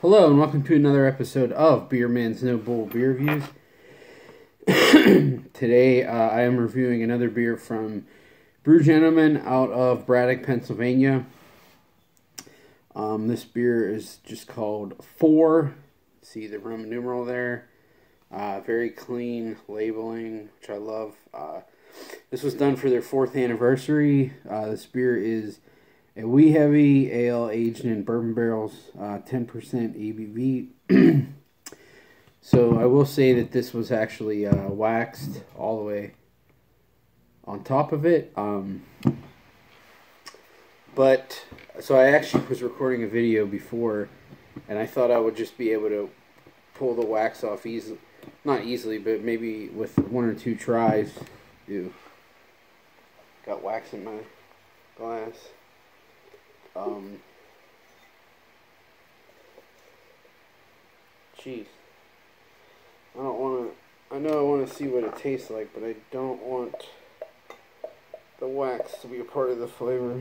Hello and welcome to another episode of Beer Man's No Bull Beer Reviews. Today I am reviewing another beer from Brew Gentlemen out of Braddock, Pennsylvania. This beer is just called 4. See the Roman numeral there. Very clean labeling, which I love. This was done for their 4th anniversary. This beer is a wee heavy ale aged in bourbon barrels, 10% ABV. So I will say that this was actually waxed all the way on top of it. But so I actually was recording a video before, and I thought I would just be able to pull the wax off easily. Not easily, but maybe with 1 or 2 tries. Ew. Got wax in my glass. Jeez. I don't want to, I know I want to see what it tastes like, but I don't want the wax to be a part of the flavor.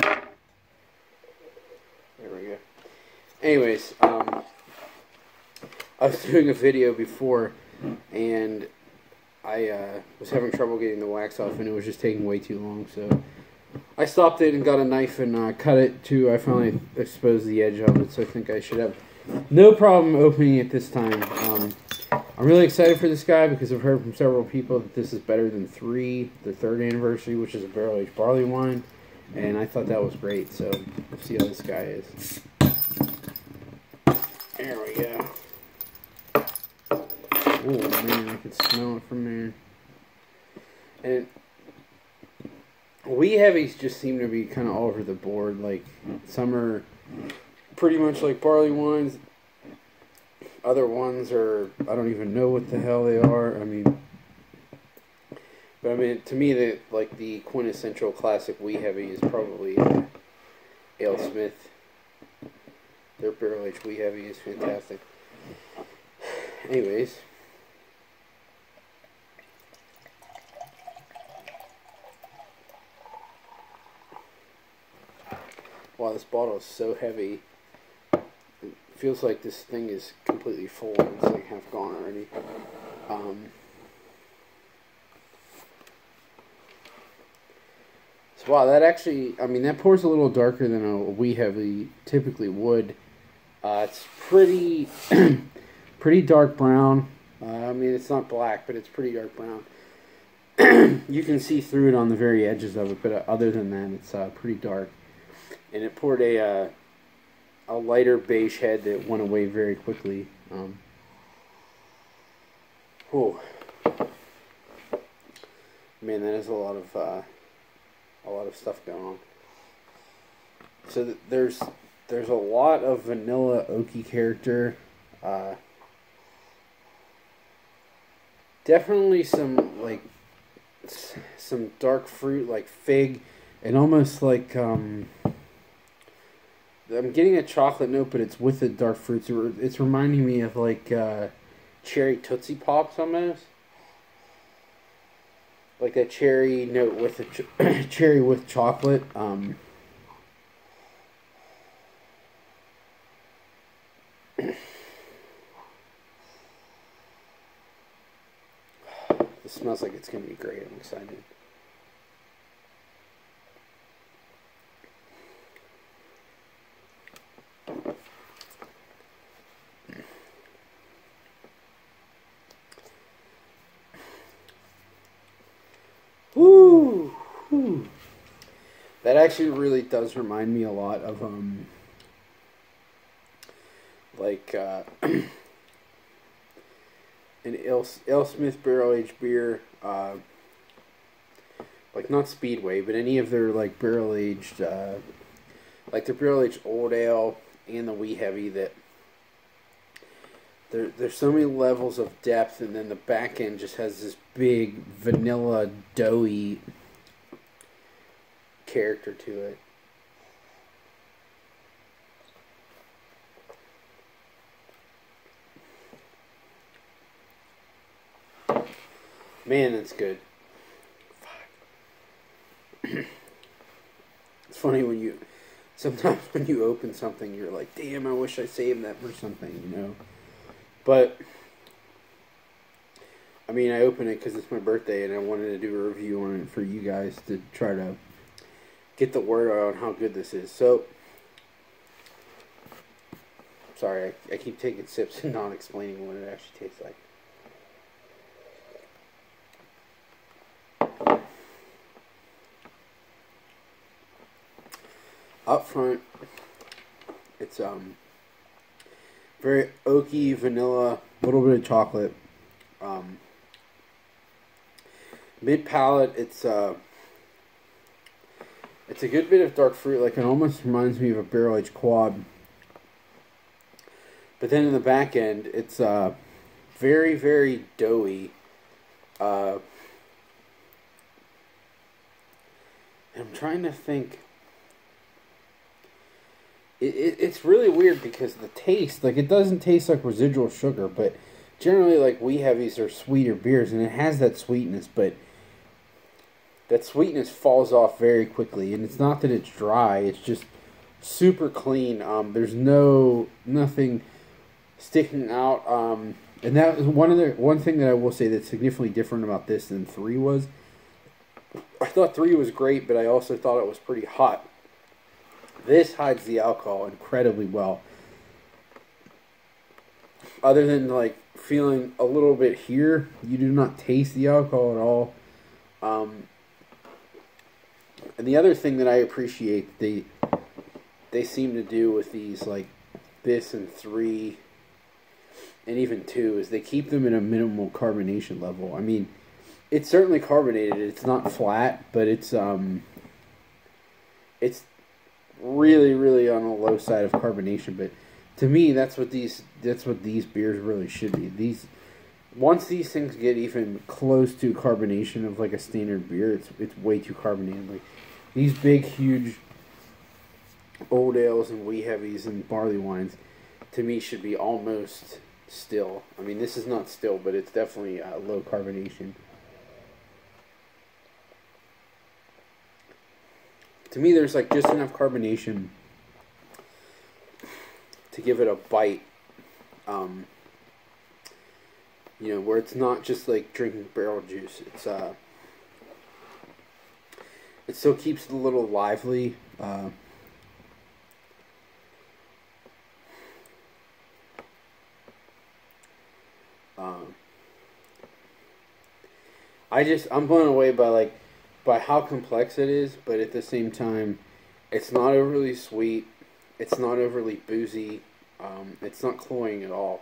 There we go. Anyways, I was doing a video before, and I was having trouble getting the wax off, and it was just taking way too long, so I stopped it and got a knife and cut it too. I finally exposed the edge of it, so I think I should have no problem opening it this time. I'm really excited for this guy because I've heard from several people that this is better than 3, the 3rd anniversary, which is a barrel-aged barley wine, and I thought that was great, so let's see how this guy is. There we go. Oh man, I can smell it from there. And wee heavies just seem to be kind of all over the board. Like, some are pretty much like barley wines. Other ones are, I don't even know what the hell they are. I mean, but I mean, to me, the quintessential classic wee heavy is probably AleSmith. Their barrel-aged wee heavy is fantastic. Anyways. Wow, this bottle is so heavy. It feels like this thing is completely full and it's like half gone already. So wow, that actually, I mean, that pours a little darker than a wee heavy typically would. It's pretty, pretty dark brown. I mean, it's not black, but it's pretty dark brown. You can see through it on the very edges of it, but other than that, it's pretty dark. And it poured a lighter beige head that went away very quickly. Oh, man, that is a lot of stuff going on. So there's a lot of vanilla oaky character. Definitely some dark fruit like fig, and almost like I'm getting a chocolate note, but it's with the dark fruits. It's reminding me of like cherry Tootsie Pops almost. Like a cherry note with a cherry with chocolate. This smells like it's going to be great. I'm excited. Woo! Woo. That actually really does remind me a lot of like an AleSmith barrel-aged beer, like not Speedway, but any of their like barrel-aged, like their barrel-aged old ale and the wee heavy, that there's so many levels of depth, and then the back end just has this big vanilla doughy character to it. Man, that's good. It's funny when you sometimes when you open something, you're like, damn, I wish I saved that for something, you know. But I mean, I opened it because it's my birthday, and I wanted to do a review on it for you guys to try to get the word out on how good this is. So, sorry, I keep taking sips and not explaining what it actually tastes like. Up front, it's very oaky, vanilla, a little bit of chocolate. Mid palate, it's a good bit of dark fruit. Like, it almost reminds me of a barrel aged quad. But then in the back end, it's very, very doughy. I'm trying to think. It's really weird because the taste, like, it doesn't taste like residual sugar, but generally, like, we heavies are sweeter beers, and it has that sweetness, but that sweetness falls off very quickly. And it's not that it's dry, it's just super clean. There's nothing sticking out. And that is one thing that I will say that's significantly different about this than 3 was. I thought 3 was great, but I also thought it was pretty hot. This hides the alcohol incredibly well. Other than, like, feeling a little bit here, you do not taste the alcohol at all. And the other thing that I appreciate they seem to do with these, like this and 3 and even 2, is they keep them at a minimal carbonation level. I mean, it's certainly carbonated. It's not flat, but it's really, really on the low side of carbonation. But to me, that's what these beers really should be. Once these things get even close to carbonation of like a standard beer, it's way too carbonated. Like, these big, huge old ales and wee heavies and barley wines, to me, should be almost still. I mean, this is not still, but it's definitely low carbonation. To me, there's like just enough carbonation to give it a bite. You know, where it's not just like drinking barrel juice. It still keeps it a little lively. I'm blown away by how complex it is, but at the same time, it's not overly sweet. It's not overly boozy. It's not cloying at all.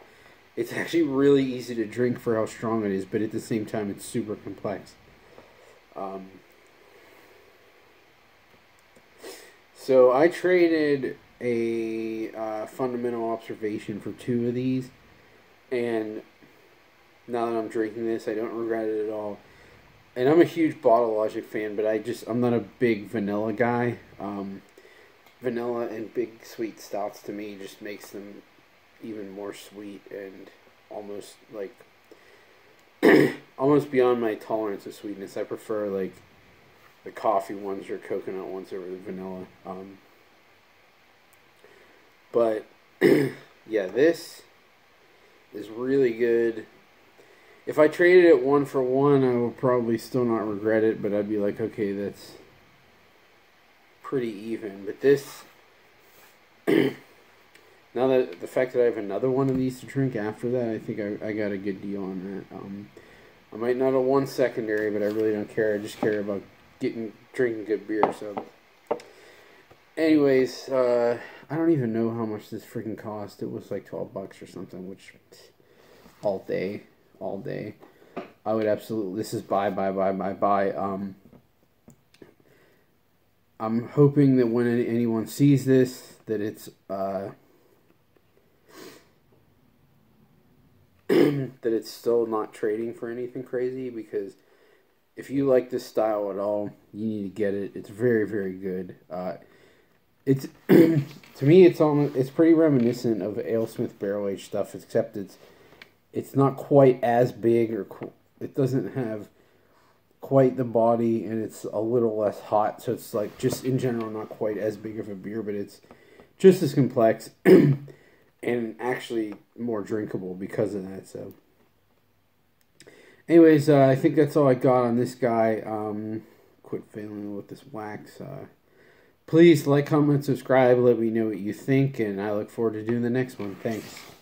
It's actually really easy to drink for how strong it is, but at the same time, it's super complex. So I traded a fundamental observation for 2 of these, and now that I'm drinking this, I don't regret it at all. And I'm a huge Bottle Logic fan, but I'm not a big vanilla guy. Vanilla and big sweet stouts to me just makes them even more sweet and almost like almost beyond my tolerance of sweetness. I prefer like the coffee ones or coconut ones over the vanilla. But yeah, this is really good. If I traded it 1 for 1, I would probably still not regret it, but I'd be like, okay, that's pretty even. But this, now that the fact that I have another one of these to drink after that, I think I got a good deal on that. I might not have won secondary, but I really don't care. I just care about drinking good beer. So, anyways, I don't even know how much this freaking cost. It was like $12 or something, which all day. I would absolutely. This is buy. I'm hoping that when anyone sees this, that it's that it's still not trading for anything crazy, because if you like this style at all, you need to get it. It's very, very good. It's to me, it's pretty reminiscent of AleSmith barrel aged stuff, except it's not quite as big, or it doesn't have quite the body, and it's a little less hot, so it's like just in general not quite as big of a beer, but it's just as complex and actually more drinkable because of that. So anyways, I think that's all I got on this guy. Quit failing with this wax. Please like, comment, subscribe, let me know what you think, and I look forward to doing the next one. Thanks.